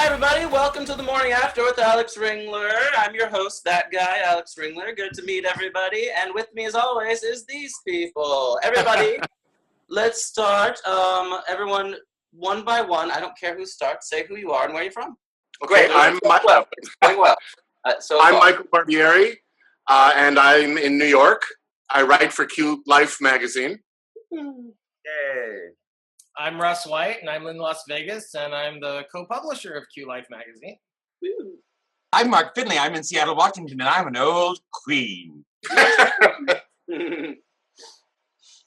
Hi, everybody. Welcome to the Morning After with Alex Ringler. I'm your host, that guy, Alex Ringler. Good to meet everybody. And with me, as always, is these people. Everybody, let's start. Everyone, one by one. I don't care who starts. Say who you are and where you're from. Okay, I'm going well. I'm Michael Barbieri, and I'm in New York. I write for Q Life magazine. Yay. I'm Russ White, and I'm in Las Vegas, and I'm the co-publisher of Q Life magazine. I'm Mark Finley. I'm in Seattle, Washington, and I'm an old queen.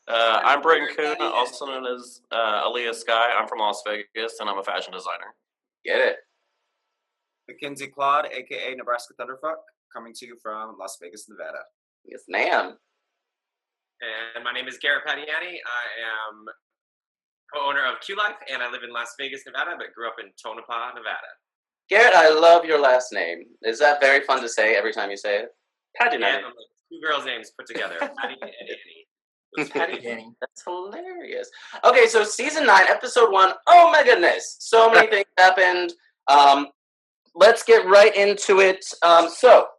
I'm Britton Kuhn, also known as Aaliyah Sky. I'm from Las Vegas, and I'm a fashion designer. Get it. Mackenzie Claude, a.k.a. Nebraska Thunderfuck, coming to you from Las Vegas, Nevada. Yes, ma'am. And my name is Garrett Patiani. I am co-owner of Q Life, and I live in Las Vegas, Nevada, but grew up in Tonopah, Nevada. Garrett, I love your last name. Is that very fun to say every time you say it? Patty. Yeah, two girls' names put together, Patty and Annie. Patty Annie. That's hilarious. Okay, so season 9, episode 1. Oh my goodness. So many things happened. Let's get right into it. So,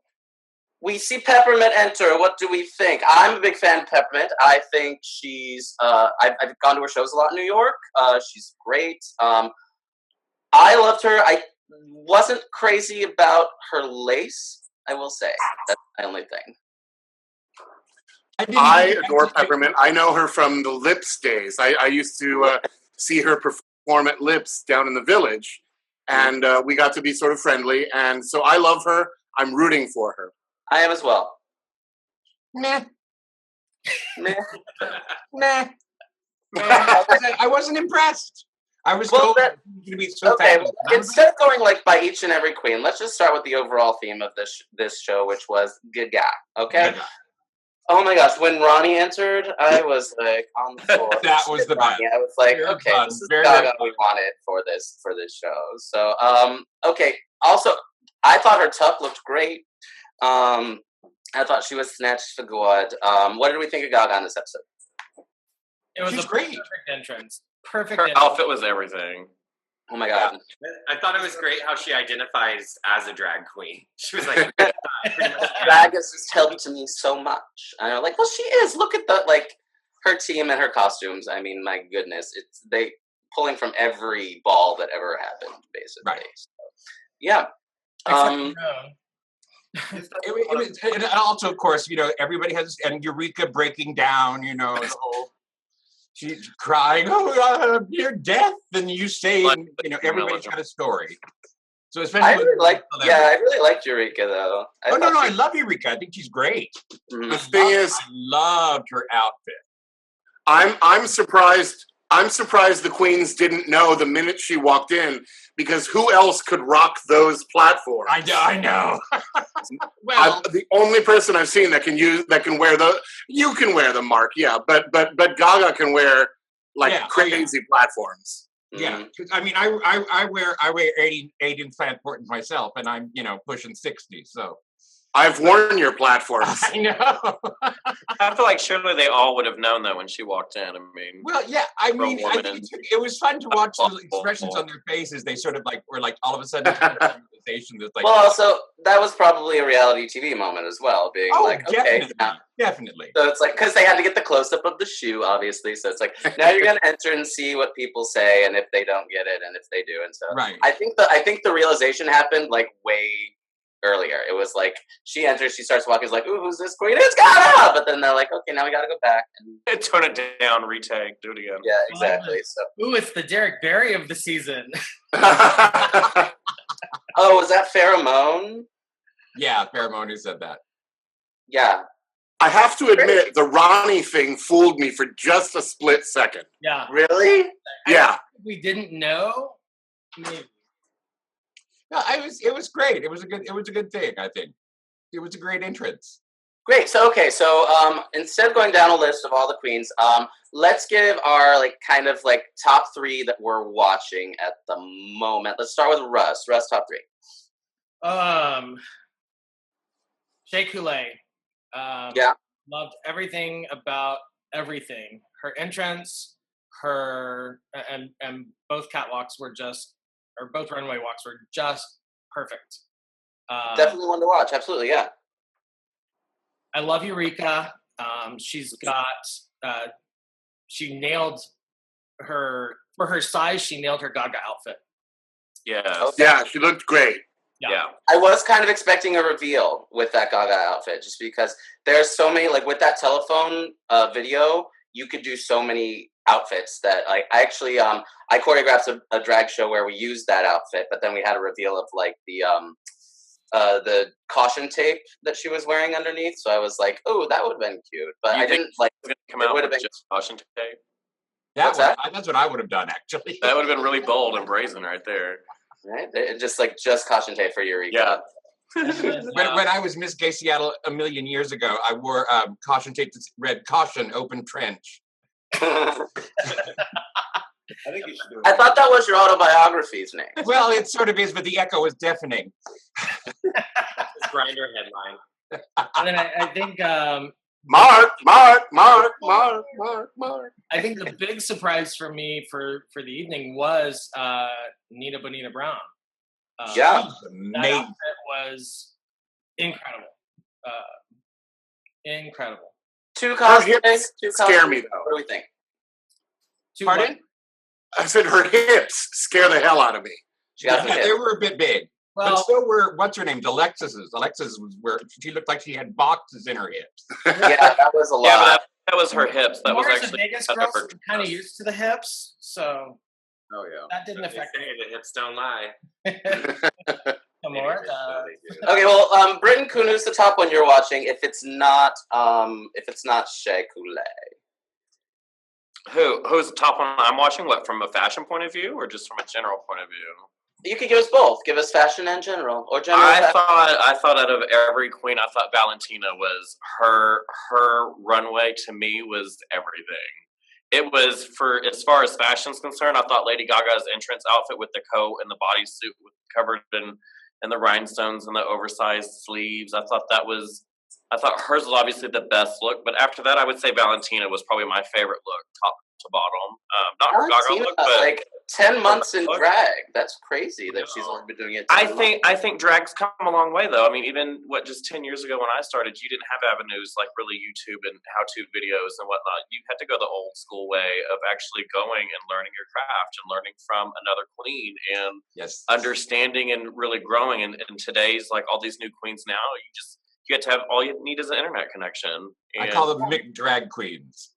we see Peppermint enter. What do we think? I'm a big fan of Peppermint. I think she's, I've gone to her shows a lot in New York. She's great. I loved her. I wasn't crazy about her lace, I will say. That's my only thing. I adore Peppermint. I know her from the Lips days. I used to see her perform at Lips down in the Village, and we got to be sort of friendly, and so I love her. I'm rooting for her. I am as well. Meh. Meh. Meh. I wasn't impressed. I was told it was going to be so fabulous. Instead of going like by each and every queen, let's just start with the overall theme of this show, which was Gaga. Okay. Gaga. Oh my gosh, when Ronnie entered, I was like on the floor. That was the best. I was like, very okay, fun. This is Gaga we wanted for this show. So, okay. Also, I thought her tuck looked great. I thought she was snatched for good. What did we think of Gaga in this episode? It was great. Perfect entrance. Her outfit was everything. Oh my god! I thought it was great how she identifies as a drag queen. She was like, drag has just helped me so much. And I'm like, well, she is. Look at her team and her costumes. I mean, my goodness, they pulling from every ball that ever happened, basically. Right. So, yeah. And also, of course, everybody has, and Eureka breaking down, the whole, she's crying, oh, near death, and you say, everybody's got a story. So especially, I really liked Eureka though. I love Eureka. I think she's great. Mm-hmm. The thing is, I loved her outfit. I'm surprised. I'm surprised the queens didn't know the minute she walked in, because who else could rock those platforms? I know. Well, the only person I've seen that can wear you can wear them, Mark, yeah, but Gaga can wear crazy platforms. Yeah, I mean, I wear 8-inch platforms myself, and I'm pushing 60, so. I've worn your platforms. I know. I feel like surely they all would have known that when she walked in. I mean, well, yeah. I mean, I think it was fun to watch the expressions on their faces. They sort of were all of a sudden realization that well, also that was probably a reality TV moment as well, being definitely. So it's like because they had to get the close up of the shoe, obviously. So it's like now you're gonna enter and see what people say, and if they don't get it, and if they do, and so right. I think the realization happened way earlier. It was like she enters, she starts walking, is like, ooh, who's this queen? It's Gaga! But then they're like, okay, now we gotta go back and tone it down, retake, do it again. Yeah, exactly. So it's the Derek Barry of the season. Oh, was that Pheromone? Yeah, Pheromone who said that. Yeah. I have to admit, the Ronnie thing fooled me for just a split second. Yeah. Really? Yeah. We didn't know. Maybe. No, it was great. It was a good thing, I think. It was a great entrance. Great. So instead of going down a list of all the queens, let's give our top 3 that we're watching at the moment. Let's start with Russ. Russ, top 3. Shea Coulee. Loved everything about everything. Her entrance, and both catwalks were just or both runway walks were just perfect. Definitely one to watch. Absolutely, yeah. I love Eureka. She's got, she nailed for her size, she nailed her Gaga outfit. Yeah. Yeah, she looked great. Yeah. I was kind of expecting a reveal with that Gaga outfit, just because there's so many, like with that telephone video, you could do so many outfits that like I actually I choreographed a drag show where we used that outfit, but then we had a reveal of like the caution tape that she was wearing underneath. So I was like, oh, that would have been cute, but I didn't like. Come out would have with been just caution tape. What's that? That's what I would have done, actually. That would have been really bold and brazen right there. Right, just caution tape for Eureka. Yeah. When I was Miss Gay Seattle a million years ago, I wore caution tape that read "Caution, Open Trench." I think you should do it. I thought that was your autobiography's name. Well, it sort of is, but the echo is deafening. Grinder headline. And then I think Mark. I think the big surprise for me for the evening was Nina Bonita Brown. Yeah. That outfit was incredible. Incredible. Two Her cosplays. hips Two scare cosplays. me though. What do we think? Pardon? I said her hips scare the hell out of me. She got some They hips. were a bit big. Well, But so were, what's her name? Alexis's. Alexis was where she looked like she had boxes in her hips. Yeah, that was a lot. Yeah, but that was her hips. That was Laura's actually a Vegas kind girl, of her kind of dress. used to the hips, so Oh yeah. that didn't They affect say the hips don't lie. Amor. Okay, well, Britton Kunu's the top one you're watching. If it's not Shea Coulee. Who's the top one I'm watching? What, from a fashion point of view or just from a general point of view? You could give us both. Give us fashion and general, or general. I thought out of every queen, I thought Valentina was her runway to me was everything. It was for as far as fashion's concerned. I thought Lady Gaga's entrance outfit with the coat and the bodysuit covered in the rhinestones and the oversized sleeves. I thought hers was obviously the best look, but after that, I would say Valentina was probably my favorite look, top to bottom. Not her Gaga look, but like 10 months in drag. That's crazy that she's only been doing it. I think drag's come a long way, though. I mean, even just 10 years ago when I started, you didn't have avenues like really YouTube and how-to videos and whatnot. You had to go the old school way of actually going and learning your craft and learning from another queen and understanding and really growing. And today's like all these new queens now, you get to have all you need is an internet connection. And I call them Mick Drag Queens.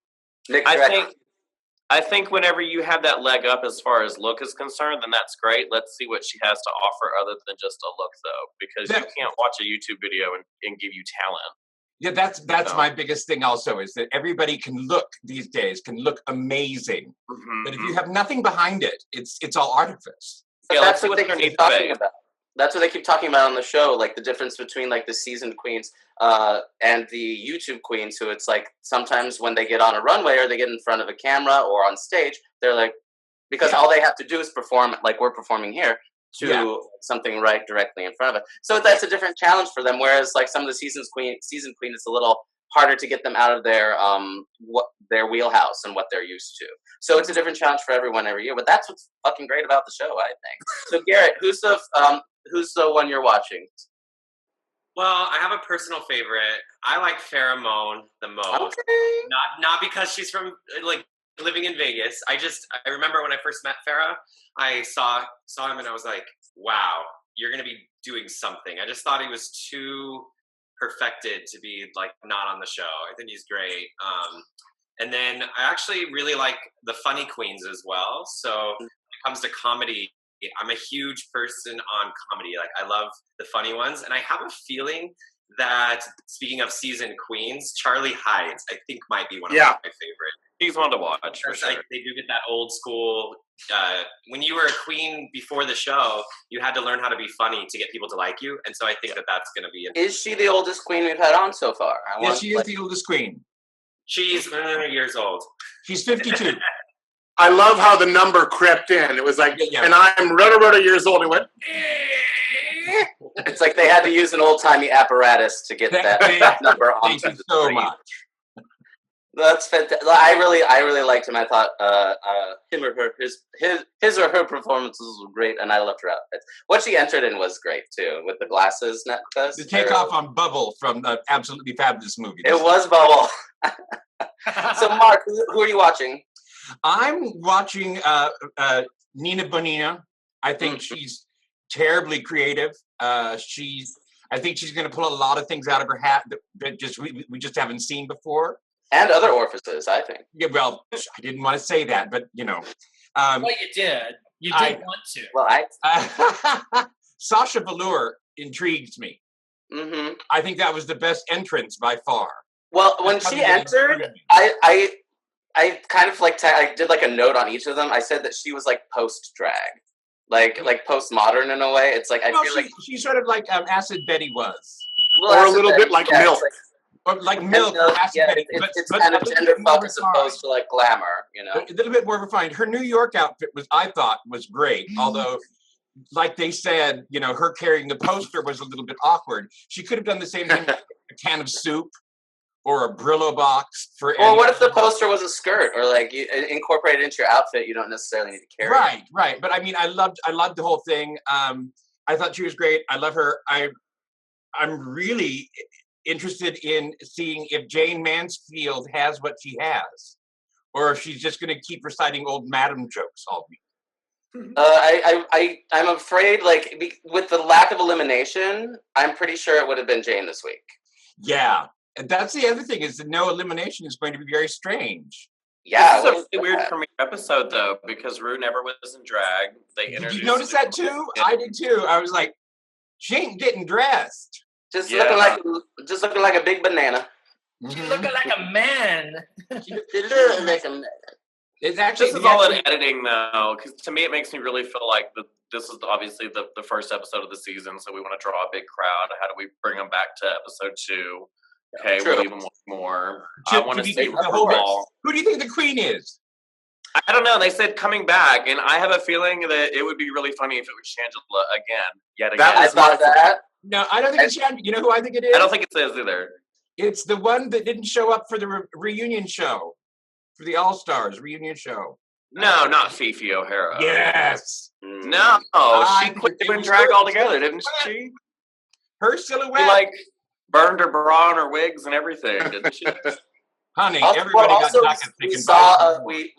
I think whenever you have that leg up as far as look is concerned, then that's great. Let's see what she has to offer other than just a look, though, because you can't watch a YouTube video and give you talent. Yeah, that's my biggest thing also, is that everybody can look these days, can look amazing. Mm-hmm. But if you have nothing behind it, it's all artifice. But that's what they keep talking about. That's what they keep talking about on the show, like the difference between like the seasoned queens and the YouTube queens, who it's like sometimes when they get on a runway or they get in front of a camera or on stage, they're like, because all they have to do is perform like we're performing here to something right directly in front of it. So that's a different challenge for them. Whereas like some of the seasoned queen, it's a little harder to get them out of their wheelhouse and what they're used to. So it's a different challenge for everyone every year. But that's what's fucking great about the show, I think. So Garrett, who's the one you're watching? Well, I have a personal favorite. I like Farrah Moan the most. Okay. Not because she's from like living in Vegas. I remember when I first met Farrah, I saw him and I was like, wow, you're gonna be doing something. I just thought he was too perfected to be like not on the show. I think he's great. And then I actually really like the funny queens as well. So when it comes to comedy, I'm a huge person on comedy. Like I love the funny ones. And I have a feeling that, speaking of seasoned queens, Charlie Hides, I think might be one of my favorite. He's one to watch for sure. They do get that old school, when you were a queen before the show, you had to learn how to be funny to get people to like you. And so I think that's going to be it. Is she the oldest queen we've had on so far? Yes, she is the oldest queen. She's years old. She's 52. I love how the number crept in. It was like, and I'm rota years old. It went. It's like they had to use an old-timey apparatus to get that number on. Thank you so much. That's fantastic. I really liked him. I thought him or her, his or her performances were great, and I loved her outfits. What she entered in was great too, with the glasses necklace. The takeoff on Bubble from the Absolutely Fabulous movie. It was Bubble. So, Mark, who are you watching? I'm watching Nina Bonina. I think she's terribly creative. I think she's going to pull a lot of things out of her hat that we just haven't seen before. And other orifices, I think. Yeah, well, I didn't want to say that, but you know. Well, you did. You did want to. Well, Sasha Velour intrigues me. Mm-hmm. I think that was the best entrance by far. Well, when she entered, I kind of like I did like a note on each of them. I said that she was like post drag, like postmodern in a way. It's like I feel like she's sort of like Acid Betty was, well, or a little bit like Milk. Like Milk, it's kind of gender focused opposed to like glamour, you know. A little bit more refined. Her New York outfit I thought was great, although, like they said, you know, her carrying the poster was a little bit awkward. She could have done the same thing with a can of soup or a Brillo box for. Well, what if the poster was a skirt, or like you incorporate it into your outfit? You don't necessarily need to carry. Right. But I mean, I loved the whole thing. I thought she was great. I love her. I'm really interested in seeing if Jane Mansfield has what she has, or if she's just going to keep reciting old madam jokes all week. I'm afraid, like, with the lack of elimination, I'm pretty sure it would have been Jane this week. Yeah, and that's the other thing, is that no elimination is going to be very strange. Yeah, this is a weird premiere episode though, because Rue never was in drag. Did you notice that too? I did too. I was like, she ain't getting dressed. Just looking like a big banana. She's looking like a man. It's actually this is all in editing though, because to me it makes me really feel like this is obviously the first episode of the season, so we want to draw a big crowd. How do we bring them back to episode 2? Okay, True. we'll even want more. I want to see RuPaul. Who do you think the queen is? I don't know. They said coming back, and I have a feeling that it would be really funny if it was Shangela yet again. I thought that. No, I don't think it's Shangela. You know who I think it is? I don't think it says either. It's the one that didn't show up for the reunion show, for the All Stars reunion show. No, not Fifi O'Hara. Yes. No, she quit doing drag altogether, didn't she? Her silhouette. She like burned her bra and her wigs and everything, didn't she? Honey, everybody got jackets. We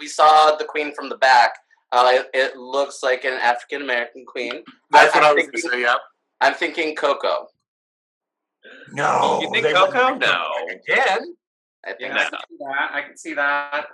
saw the queen from the back. It looks like an African American queen. That's what I was going to say. Yeah. I'm thinking Coco. No, you think Coco? No. Again? I think I can see that.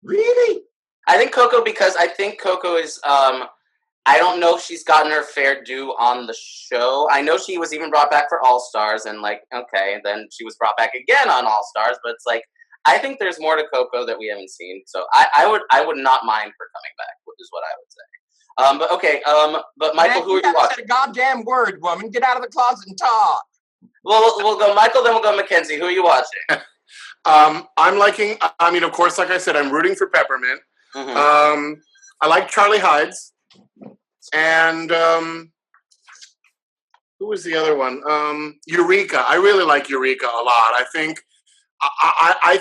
Really? I think Coco, because I think Coco is. I don't know if she's gotten her fair due on the show. I know she was even brought back for All Stars, and like, okay, then she was brought back again on All Stars. But it's like, I think there's more to Coco that we haven't seen. So I would not mind her coming back, is what I would say. But okay. But Michael, who are you watching? Said a goddamn word, woman. Get out of the closet and talk. Well, we'll go Michael, then we'll go Mackenzie. Who are you watching? I'm liking. I mean, of course, like I said, I'm rooting for Peppermint. Mm-hmm. I like Charlie Hides, and who was the other one? Eureka. I really like Eureka a lot. I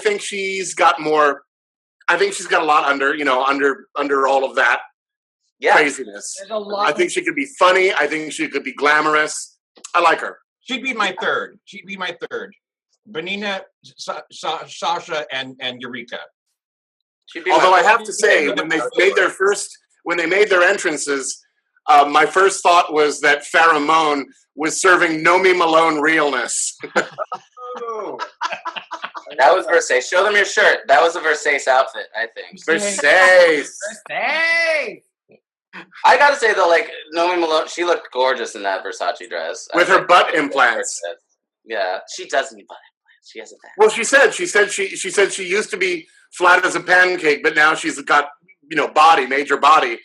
think she's got more. I think she's got a lot under all of that craziness. There's a lot. I think she could be funny. I think she could be glamorous. I like her. She'd be my third. Bonina, Sasha, and Eureka. Although I have to say, when they made their entrances, my first thought was that Farrah Moan was serving Nomi Malone realness. Oh. That was Versace. Show them your shirt. That was a Versace outfit, I think. Versace. I gotta say though, like Nomi Malone, she looked gorgeous in that Versace dress with her butt implants. Yeah, she does need butt implants. She has a back. Well, she said she used to be flat as a pancake, but now she's got major body,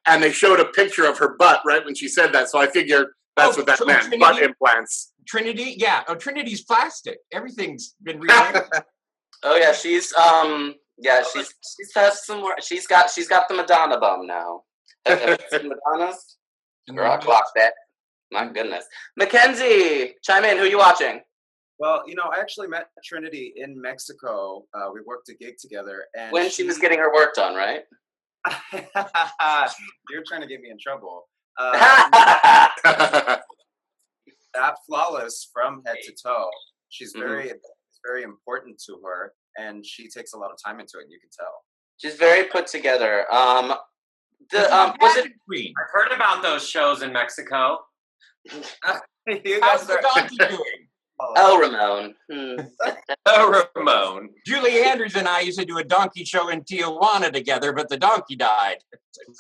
and they showed a picture of her butt right when she said that. So I figured that's what that meant. Trinity, butt implants. Trinity, yeah. Oh, Trinity's plastic. Everything's been rearranged. Oh yeah, she's has some more. She's got the Madonna bum now. Have you seen Madonna's? Girl, I clocked that. My goodness. Mackenzie, chime in. Who are you watching? Well, I actually met Trinity in Mexico. We worked a gig together, and when she was getting her work done, right? You're trying to get me in trouble. Mm-hmm. That flawless from head to toe. She's very important to her, and she takes a lot of time into it, and you can tell. She's very put together. Was it? I've heard about those shows in Mexico. How's the donkey doing? El Ramon. Oh, Ramon. Julie Andrews and I used to do a donkey show in Tijuana together, but the donkey died.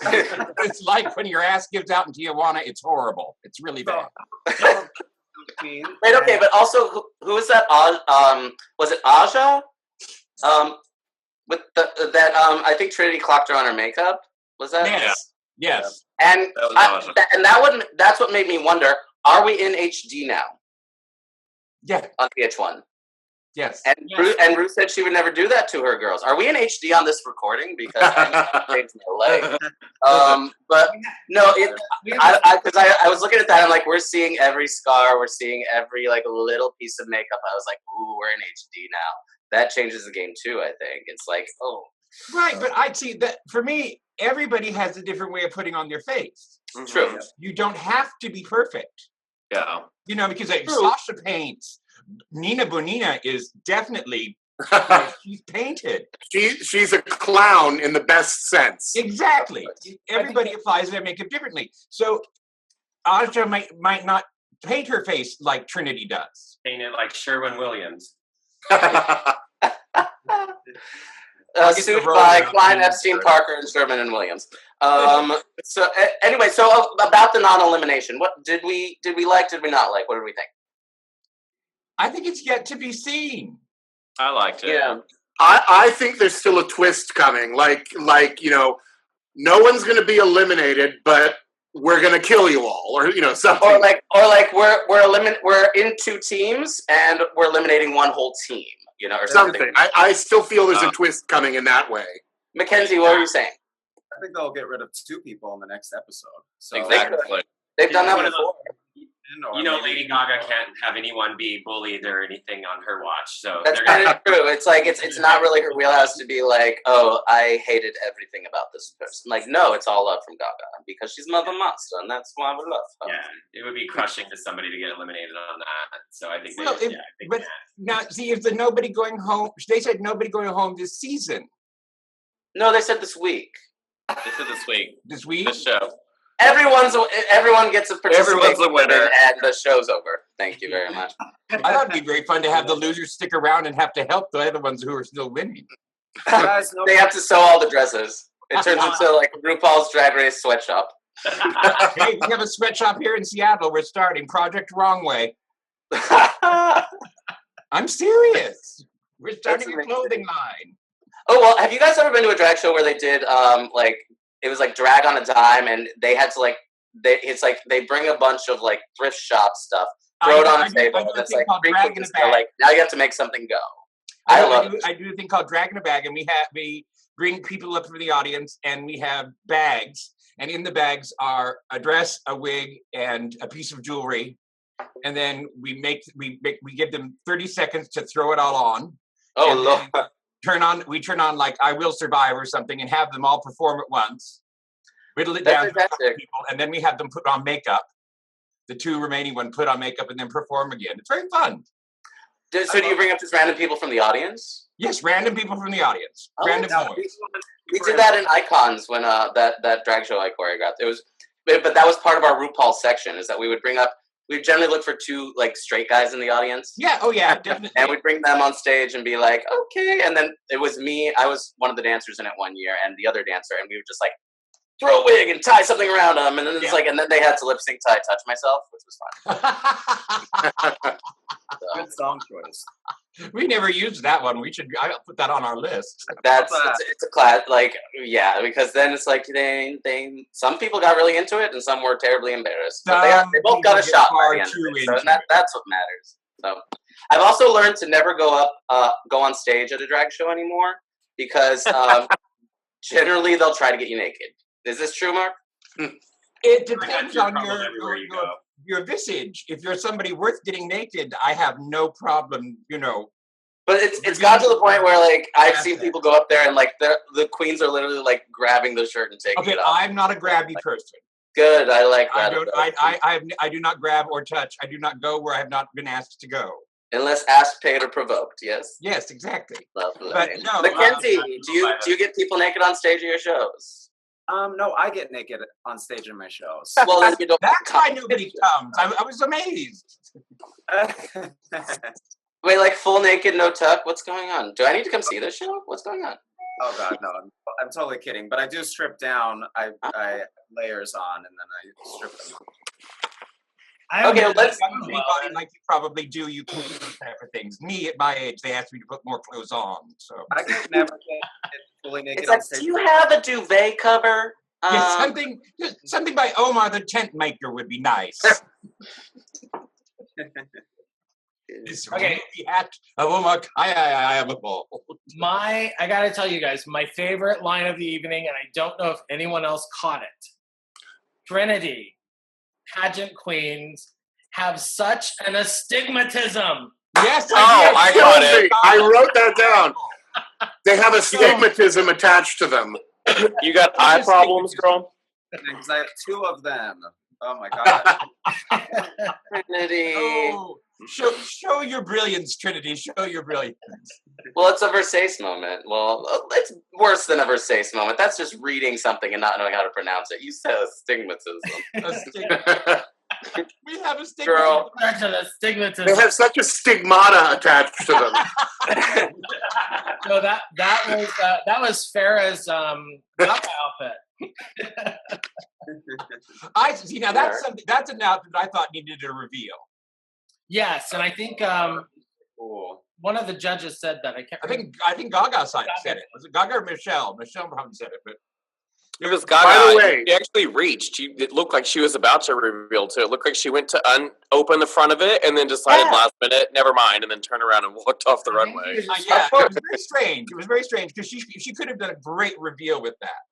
It's like when your ass gives out in Tijuana, it's horrible. It's really bad. Wait, okay, but also, who is that? Was it Aja? With I think Trinity clocked her on her makeup. Was that? Yes. And that's what made me wonder: are we in HD now? Yeah. On VH1. Yes. And Ruth said she would never do that to her girls. Are we in HD on this recording? Because I changed my leg. But no, because I was looking at that. I'm like, we're seeing every scar. We're seeing every little piece of makeup. I was like, ooh, we're in HD now. That changes the game too. I think it's like, oh. Right, but I'd see that for me, everybody has a different way of putting on their face. True. You don't have to be perfect. Yeah. Because Sasha paints. Nina Bonina is definitely she's painted. She's a clown in the best sense. Exactly. Everybody applies their makeup differently. So Aja might not paint her face like Trinity does. Paint it like Sherwin Williams. Sued by Klein, Epstein, Parker, and Sherman and Williams. So anyway, about the non-elimination, what did we like? Did we not like? What did we think? I think it's yet to be seen. I liked it. Yeah. I think there's still a twist coming. Like no one's going to be eliminated, but we're going to kill you all, or something. Or like we're in two teams and we're eliminating one whole team. Or something. I still feel there's a twist coming in that way. Mackenzie, what were you saying? I think they'll get rid of 2 people in the next episode. So Exactly. They've done that before. Lady Gaga can't have anyone be bullied or anything on her watch. So that's kind of true. It's like it's not really her wheelhouse to be like, oh, I hated everything about this person. Like, no, it's all love from Gaga because she's Mother Monster, and that's why we love her. Yeah, it would be crushing to somebody to get eliminated on that. So I think. But now, see, if the nobody going home, they said nobody going home this season. No, they said this week. This is this week. This week. This show. Everyone gets a participation. Everyone's a winner, and the show's over. Thank you very much. I thought it'd be very fun to have the losers stick around and have to help the other ones who are still winning. They have to sew all the dresses. It turns into like RuPaul's Drag Race sweatshop. Hey, we have a sweatshop here in Seattle. We're starting Project Wrong Way. I'm serious. We're starting a clothing line. Oh well, have you guys ever been to a drag show where they did it was like drag on a dime, and they had to they bring a bunch of thrift shop stuff, throw it on a table, and it's like now you have to make something go. I do a thing called Drag in a Bag, and we bring people up from the audience, and we have bags, and in the bags are a dress, a wig, and a piece of jewelry, and then we give them 30 seconds to throw it all on. Oh Lord. We turn on like I Will Survive or something and have them all perform at once. Whittle it down to people, and then we have them put on makeup. The 2 remaining one put on makeup and then perform again. It's very fun. So do you bring up just random people from the audience? Yes, random people from the audience. Random noise. We did that in Icons when that drag show I choreographed. But that was part of our RuPaul section, is that we would bring up. We'd generally look for 2 straight guys in the audience. Yeah, oh yeah, definitely. And we'd bring them on stage and be like, okay. And then it was me. I was one of the dancers in it one year, and the other dancer, and we would just throw a wig and tie something around them, and then it's and then they had to lip sync to "I Touch Myself," which was fun. Good song choice. We never used that one. I'll put that on our list. It's a class, because then it's some people got really into it and some were terribly embarrassed. But they both got a shot by the end of it, so that's what matters. So I've also learned to never go on stage at a drag show anymore because generally they'll try to get you naked. Is this true, Mark? It depends on your visage. If you're somebody worth getting naked, I have no problem, But it's got to the point where like I've seen people go up there and like the queens are literally like grabbing the shirt and taking it off. I'm not a grabby person. Good, I like that. I do not grab or touch. I do not go where I have not been asked to go. Unless asked, paid, or provoked. Yes. Yes, exactly. Lovely. But no, Mackenzie, do you get people naked on stage at your shows? No, I get naked on stage in my shows. Well, then you don't. That's why nobody comes. I was amazed. Wait, like full naked, no tuck? What's going on? Do I need to come see this show? What's going on? Oh God, no! I'm totally kidding. But I do strip down. I layers on, and then I strip them. Okay, let's. Anybody like you probably do. You can do these type of things. Me at my age, they asked me to put more clothes on. So I could never get fully naked It's on like, stage. do you have a duvet cover? yeah, something by Omar the Tent Maker would be nice. This Okay. hat of Omar I am a ball. I gotta tell you guys, my favorite line of the evening, and I don't know if anyone else caught it. Trinity, pageant queens have such an astigmatism. Yes, I got it. I wrote that down. They have a stigmatism attached to them. You got eye problems, girl? Because I have two of them. Oh my God. Trinity. Oh, show your brilliance, Trinity. Show your brilliance. Well, it's a Versace moment. Well, it's worse than a Versace moment. That's just reading something and not knowing how to pronounce it. You said astigmatism. We have a stigmatism. Girl. Such an astigmatism. They have such a stigmata attached to them. So that was Farrah's outfit. I see. Now that's something. That's an outfit I thought needed a reveal. Yes, and I think Cool. one of the judges said that. I think Gaga said it. Was it Gaga or Michelle? Michelle probably said it, but It was By Gaga. the way- She actually reached. It looked like she was about to reveal too. It looked like she went to open the front of it and then decided last minute, never mind, and then turned around and walked off the runway. yeah, it was very strange. It was very strange because she could have done a great reveal with that.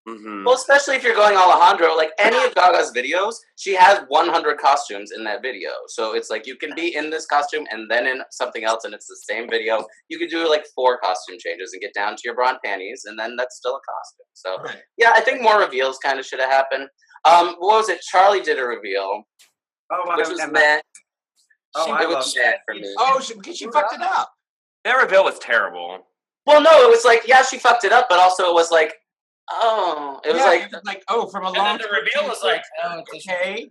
Mm-hmm. Well, especially if you're going Alejandro, like any of Gaga's videos, she has 100 costumes in that video. So it's like you can be in this costume and then in something else, and it's the same video. You could do like 4 costume changes and get down to your bra and panties, and then that's still a costume. So yeah, I think more reveals kind of should have happened. What was it? Charlie did a reveal, which was meh. I It was love meh that. for me. Oh, because she fucked it up. That reveal was terrible. Well, no, it was like, yeah, she fucked it up, but also it was like, oh, it was from a and long. then the reveal was like, oh, it's okay.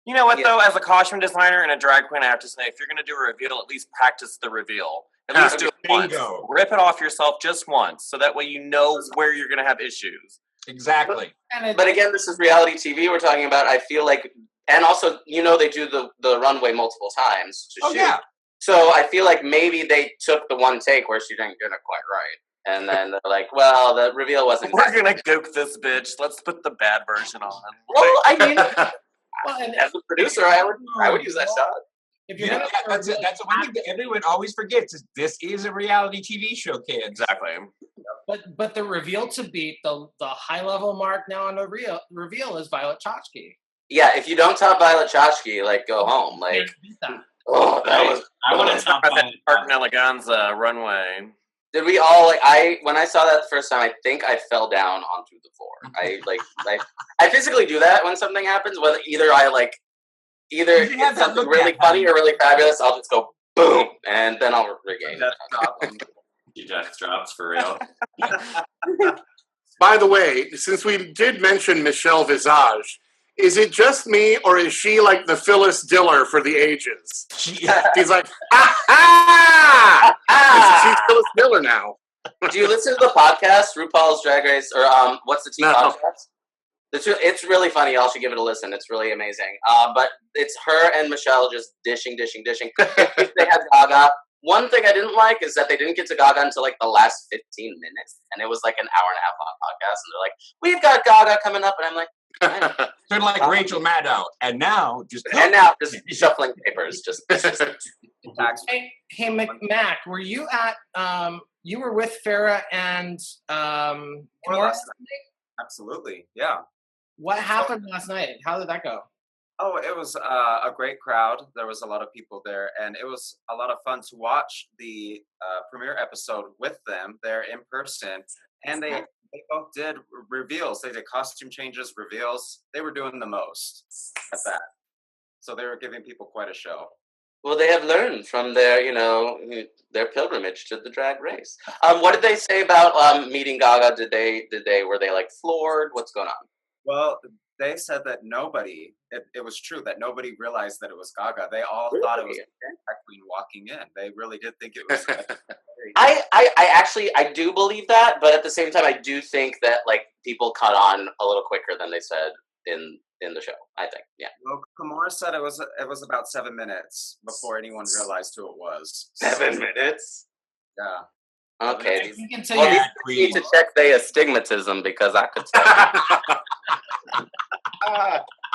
You know what though? As a costume designer and a drag queen, I have to say, if you're going to do a reveal, at least practice the reveal. At least do it once. Bingo. Rip it off yourself just once, so that way you know where you're going to have issues. Exactly. But again, this is reality TV we're talking about. I feel like, and also, they do the runway multiple times to shoot. Yeah. So I feel like maybe they took the one take where she didn't get it quite right. And then they're like, well, the reveal wasn't. We're going to gook this bitch. Let's put the bad version on. Well, I mean, as a producer, I would use that shot. If you're Yeah, that's one thing that everyone always forgets is this is a reality TV show, kids. Exactly. But the reveal to beat the high level mark now on the reveal is Violet Chachki. Yeah, if you don't top Violet Chachki, like go home. Like, that was. I want to talk about Park Neleganza runway. Did we all when I saw that the first time, I think I fell down onto the floor. I physically do that when something happens. Whether either it's something really funny or really fabulous, I'll just go boom, and then I'll regain it. You death drops for real. By the way, since we did mention Michelle Visage, is it just me, or is she like the Phyllis Diller for the ages? She's like, ha ha! She's Phyllis Diller now. Do you listen to the podcast, RuPaul's Drag Race, or what's the Tea podcast? It's really funny. Y'all should give it a listen. It's really amazing. But it's her and Michelle just dishing. They had Gaga. One thing I didn't like is that they didn't get to Gaga until like the last 15 minutes, and it was like an hour and a half long podcast. And they're like, "We've got Gaga coming up," and I'm like, sort of like Rachel Maddow, and now just shuffling papers. Hey, Mac, were you at you were with Farrah and Kimora? Absolutely, yeah. What happened last night? How did that go? Oh, it was a great crowd. There was a lot of people there, and it was a lot of fun to watch the premiere episode with them there in person. And they both did reveals. They did costume changes, reveals. They were doing the most at that. So they were giving people quite a show. Well, they have learned from their, their pilgrimage to the drag race. What did they say about meeting Gaga? Were they like floored? What's going on? Well, they said that it was true that nobody realized that it was Gaga. They all thought it was a drag queen walking in. They really did think it was. I do believe that, but at the same time, I do think that like people caught on a little quicker than they said in the show. I think, yeah. Well, Kamara said it was about 7 minutes before anyone realized who it was. 7 minutes. Yeah. Okay. You can say Well, these need to check their astigmatism because I could tell.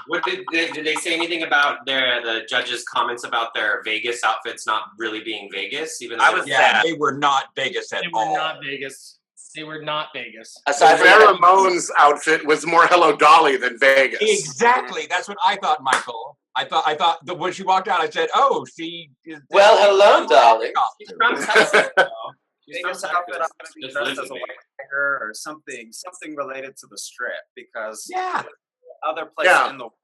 What did they say anything about the judges' comments about their Vegas outfits not really being Vegas? Even though they were not Vegas at all. They were not Vegas. They were not Vegas. Aside from Ramon's outfit was more Hello Dolly than Vegas. Exactly. That's what I thought, Michael. I thought that when she walked out, I said, "Oh, she is." Well, hello, Dolly. She's from Texas. Vegas outfit, I'm going to be dressed as a white tiger or something related to the Strip because other place in the world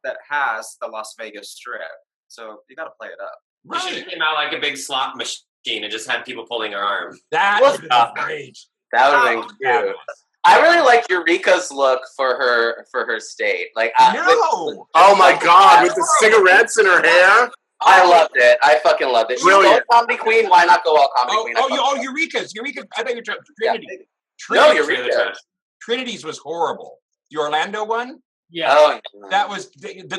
that has the Las Vegas Strip. So you got to play it up. Right. She came out like a big slot machine and just had people pulling her arm. That was great. That would have been cute. I really liked Eureka's look for her state. Like, oh my God, with the cigarettes in her hair. I loved it. I fucking loved it. She's all comedy queen. Why not go all comedy queen? Eureka's. I think you're Trinity. No, Eureka. Trinity's was horrible. The Orlando one. Yeah. Oh, that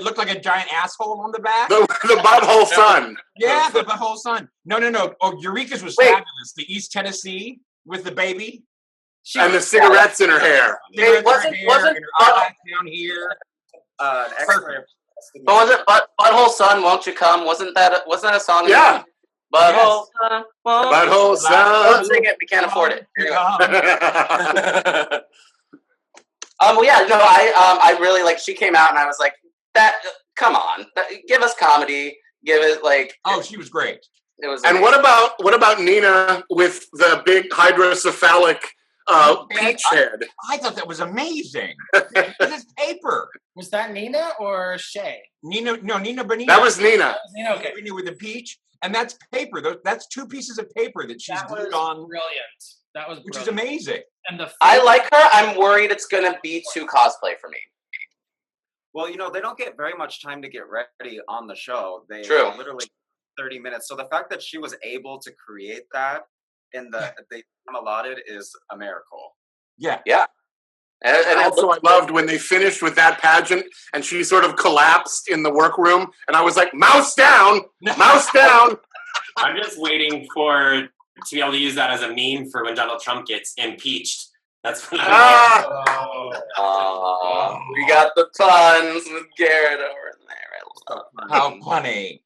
looked like a giant asshole on the back. The butthole sun. Yeah, the butthole sun. No. Oh, Eureka's was fabulous. The East Tennessee with the baby. And the cigarettes in her hair. Wasn't down here. But was it Butthole Sun, Won't You Come? Wasn't that a song? Yeah. Butthole Sun. Butthole Sun. Don't sing it. We can't afford it. Anyway. I really like. She came out and I was like, "That, come on, give us comedy. Give it like." Oh, she was great. It was. And what about Nina with the big hydrocephalic peach head? I thought that was amazing. This paper. Was that Nina or Shay? Nina Bonita. That was Nina. Okay. Nina with the peach, and that's paper. That's 2 pieces of paper that she's glued on. Brilliant. That was which is amazing. And I like her. I'm worried it's gonna be too cosplay for me. Well, they don't get very much time to get ready on the show. They literally 30 minutes. So the fact that she was able to create that in the time allotted is a miracle. Yeah. Yeah. And also, I loved when they finished with that pageant and she sort of collapsed in the workroom, and I was like, "Mouse down, mouse down." I'm just waiting to be able to use that as a meme for when Donald Trump gets impeached. That's what we got the puns with Garrett over there. I love it. How funny.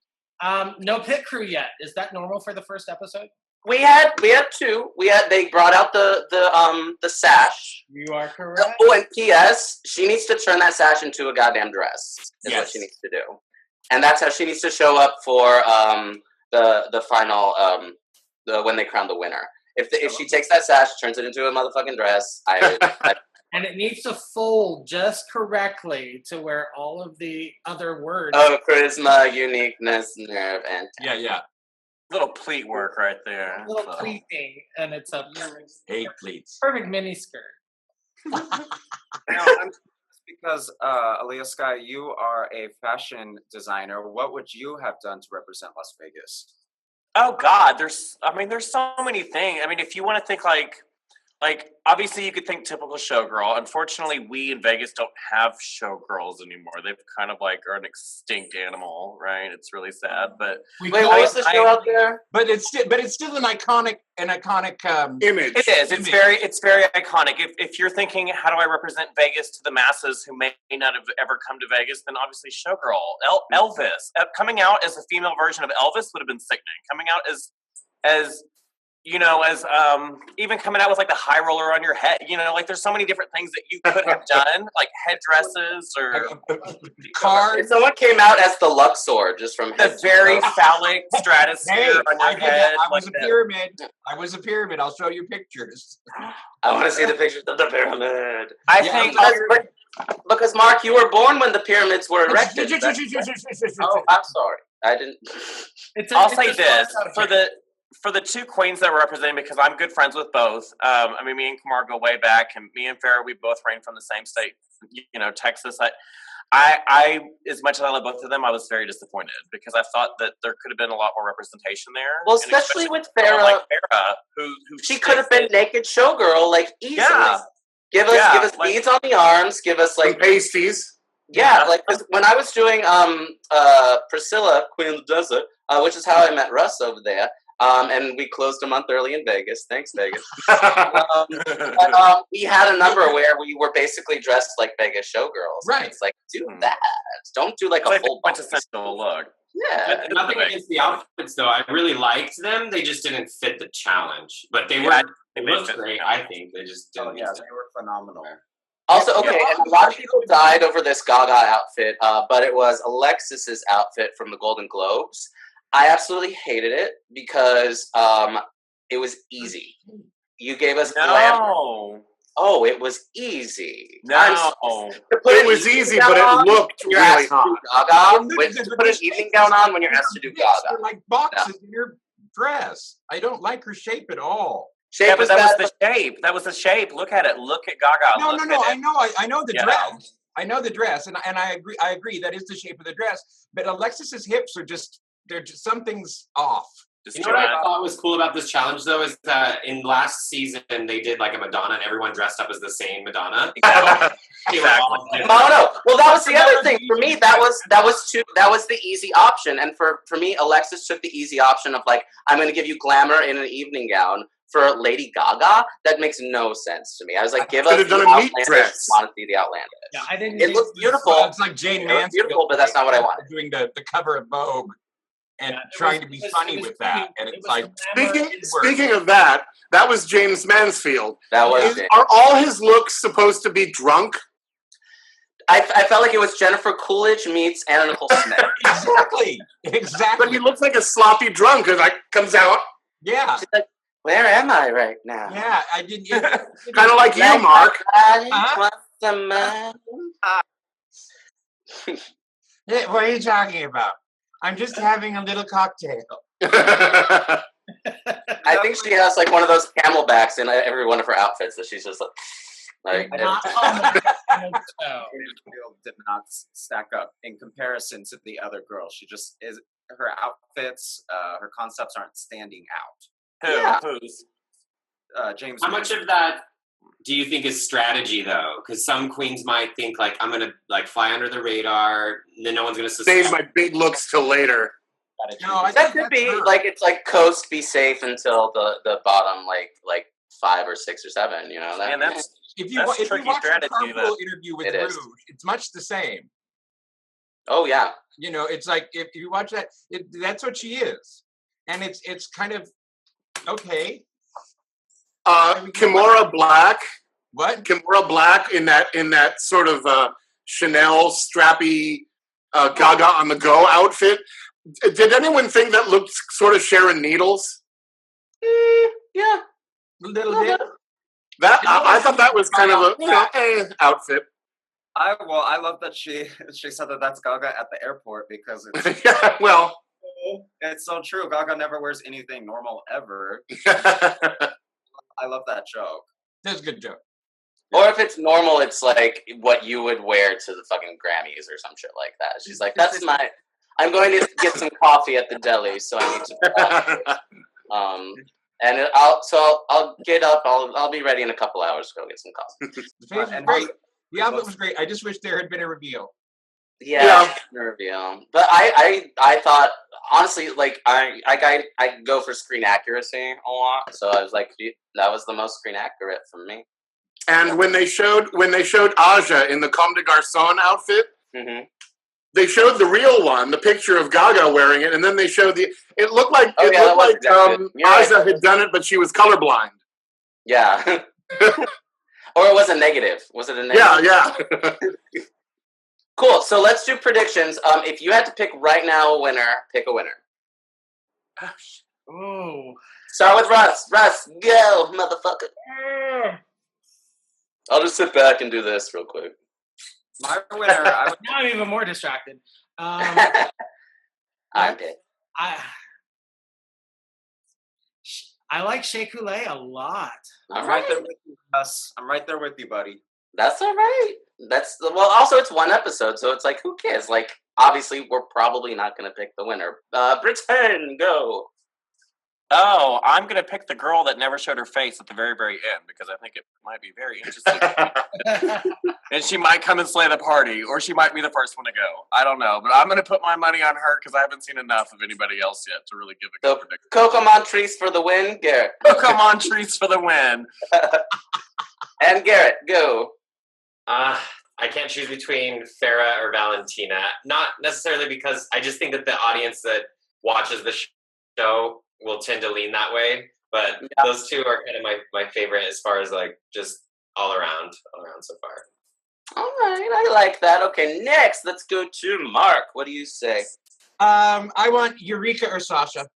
No pit crew yet. Is that normal for the first episode? We had 2. They brought out the sash. You are correct. Oh, and P.S. She needs to turn that sash into a goddamn dress. Is what she needs to do, and that's how she needs to show up for the final when they crown the winner. If she takes that sash, turns it into a motherfucking dress, and it needs to fold just correctly to where all of the other words. Oh, charisma, uniqueness, nerve, and talent. Yeah. Little pleat work right there. A little pleating, and it's a hate pleats. Perfect mini skirt. Now, because Aaliyah Sky, you are a fashion designer. What would you have done to represent Las Vegas? Oh God, there's so many things. I mean, if you want to think like obviously you could think typical showgirl. Unfortunately, we in Vegas don't have showgirls anymore. They've kind of like are an extinct animal, right? It's really sad. But wait, what was the show out there? But it's still an iconic image. It is. It's very iconic. If you're thinking, how do I represent Vegas to the masses who may not have ever come to Vegas, then obviously showgirl, Elvis. Coming out as a female version of Elvis would have been sickening. Coming out as you know, as even coming out with like the high roller on your head, you know, like there's so many different things that you could have done, like headdresses or If someone came out as the Luxor, just from the very phallic stratosphere on your head. I was a pyramid. I was a pyramid. I'll show you pictures. I want to see the pictures of the pyramid. I think because Mark, you were born when the pyramids were erected. Oh, I'm sorry. I didn't. I'll say this for the two queens that were representing, because I'm good friends with both. I mean, me and Kamar go way back, and me and Farrah, we both reigned from the same state, you know, Texas. I as much as I love both of them, I was very disappointed because I thought that there could have been a lot more representation there. Well, especially with Farrah, like Farrah, who she could have been naked showgirl, like easily. Yeah. Give us like, beads on the arms. Give us like pasties. Yeah, like when I was doing Priscilla, Queen of the Desert, which is how I met Russ over there. And we closed a month early in Vegas. Thanks, Vegas. We had a number where we were basically dressed like Vegas showgirls. Right. It's like, do that. Don't do like a full quintessential look. Yeah. Nothing against the outfits, though. I really liked them. They just didn't fit the challenge. But they were. They looked great. I think they just didn't. Oh yeah, they were phenomenal. Also, okay, and a lot of people died over this Gaga outfit, but it was Alexis's outfit from the Golden Globes. I absolutely hated it because it was easy. You gave us glamour. Oh, it was easy. No. It was easy, but it looked really hot. To put an evening gown on when you're asked to do Gaga. They're like boxes in your dress. I don't like her shape at all. Shape was that was the shape. That was the shape. Look at it. Look at Gaga. No. I know the dress. I know the dress, and I agree. That is the shape of the dress. But Alexis's hips are they're just something's off. You know what I thought was cool about this challenge, though, is that in last season they did like a Madonna, and everyone dressed up as the same Madonna. Exactly. Well, that was the other thing for me. That was the easy option, and for me, Alexis took the easy option of like, I'm going to give you glamour in an evening gown. For Lady Gaga, that makes no sense to me. I was like, give us the outlandish. I want to see the outlandish. Yeah, I didn't. It looks beautiful. Well, it's like Jane Mansfield. Beautiful, but that's not what I wanted. Doing the cover of Vogue and trying to be funny with that, and it's like speaking of that was James Mansfield. That was. Are all his looks supposed to be drunk? I felt like it was Jennifer Coolidge meets Anna Nicole Smith. Exactly. But he looks like a sloppy drunk who like comes out. Yeah. She's like, where am I right now? Yeah, I didn't. Kind of like you, Mark. What are you talking about? I'm just having a little cocktail. I think she has like one of those camelbacks in every one of her outfits that she's just like did not stack up in comparison to the other girls. She just is. Her outfits, her concepts aren't standing out. Who's? James. How much of that do you think is strategy, though? Because some queens might think like, I'm gonna like fly under the radar, then no one's gonna save my big looks till later. No, that could be like it's like coast, be safe until the bottom like 5 or 6 or 7. You know that. And that's if you watch the Carpool interview with Rouge, it's much the same. Oh yeah. You know, it's like if you watch that, that's what she is, and it's kind of. Okay. Kimora Black. What? Kimora Black in that sort of Chanel strappy Gaga on the go outfit. Did anyone think that looked sort of Sharon Needles? Yeah. A little bit. I thought that was kind of a outfit. I love that she said that that's Gaga at the airport because it's yeah, well. It's so true. Gaga never wears anything normal ever. I love that joke. That's a good joke. Or if it's normal, it's like what you would wear to the fucking Grammys or some shit like that. She's like, I'm going to get some coffee at the deli, so I need some coffee. And I'll get up. I'll be ready in a couple hours to go get some coffee. The outfit was great. I just wish there had been a reveal. Yeah. Reveal. But I thought honestly, like I go for screen accuracy a lot, so I was like, that was the most screen accurate for me. And when they showed Aja in the Comme des Garçons outfit, they showed the real one, the picture of Gaga wearing it, and then they showed it looked like exactly. Aja had done it, but she was colorblind. Yeah. Or it was a negative. Was it a negative? Yeah. Cool. So let's do predictions. If you had to pick right now a winner, pick a winner. Oh. Start with Russ. Russ, go, motherfucker. I'll just sit back and do this real quick. My winner. Now I'm even more distracted. I'm dead. I like Shea Coulee a lot. I'm right there with you, Russ. I'm right there with you, buddy. That's all right. Also it's one episode, so it's like, who cares? Like, obviously, we're probably not going to pick the winner. Britain, go. Oh, I'm going to pick the girl that never showed her face at the very, very end because I think it might be very interesting. And she might come and slay the party, or she might be the first one to go. I don't know, but I'm going to put my money on her because I haven't seen enough of anybody else yet to really give a good prediction. Coco Montrese for the win, Garrett. Coco Montrese for the win. And Garrett, go. I can't choose between Farrah or Valentina. Not necessarily because I just think that the audience that watches the show will tend to lean that way. But those two are kind of my favorite as far as like just all around so far. All right, I like that. Okay, next, let's go to Mark. What do you say? I want Eureka or Sasha.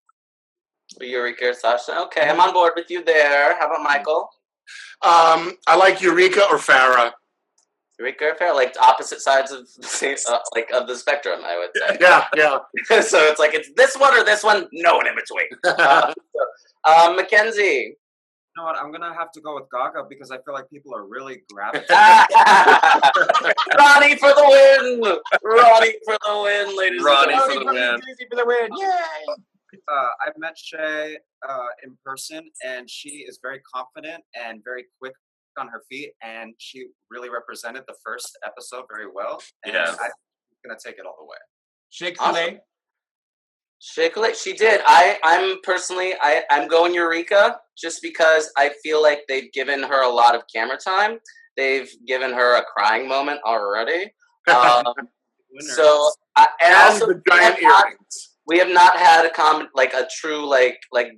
Eureka or Sasha. Okay, I'm on board with you there. How about Michael? I like Eureka or Farrah. Eureka or Farrah, like opposite sides of of the spectrum, I would say. Yeah. So it's like, it's this one or this one, no one in between. Mackenzie. You know what? I'm gonna have to go with Gaga because I feel like people are really grabbing. Ronnie for the win! Ronnie for the win, ladies and gentlemen. For the win! Yay! I've met Shay in person, and she is very confident and very quick on her feet, and she really represented the first episode very well. And I'm gonna take it all the way. Shea Coulee. Shea Coulee, she did. I'm going Eureka just because I feel like they've given her a lot of camera time. They've given her a crying moment already. So the giant earrings. We have not had a true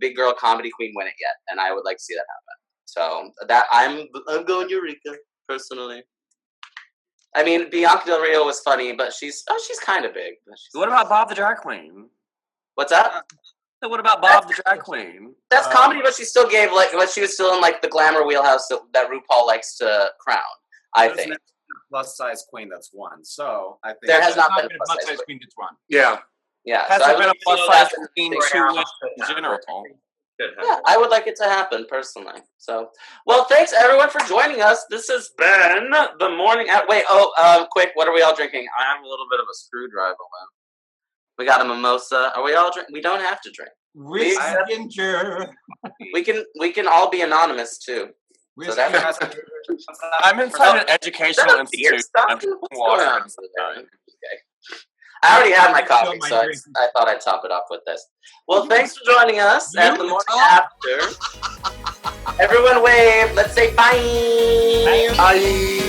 big girl comedy queen win it yet, and I would like to see that happen. So that I'm going Eureka personally. I mean, Bianca Del Rio was funny, but she's kind of big. What about Bob the Drag Queen? What's that? What about Bob the Drag Queen? That's comedy, but she still gave but she was still in the glamour wheelhouse that RuPaul likes to crown. I think plus size queen that's won. So I think there has not been a plus size queen that's won. Yeah. Yeah. Has there been a plus size queen in general? Yeah, I would like it to happen personally. So, well, thanks everyone for joining us. This has been the morning. Quick, what are we all drinking? I have a little bit of a screwdriver left. We got a mimosa. Are we all drink? We don't have to drink. Ginger. We can all be anonymous too. So I'm inside an educational institute. I'm drinking water. Okay. I already had my coffee, so I thought I'd top it off with this. Well, thanks for joining us at the morning after. Everyone wave. Let's say bye. Bye.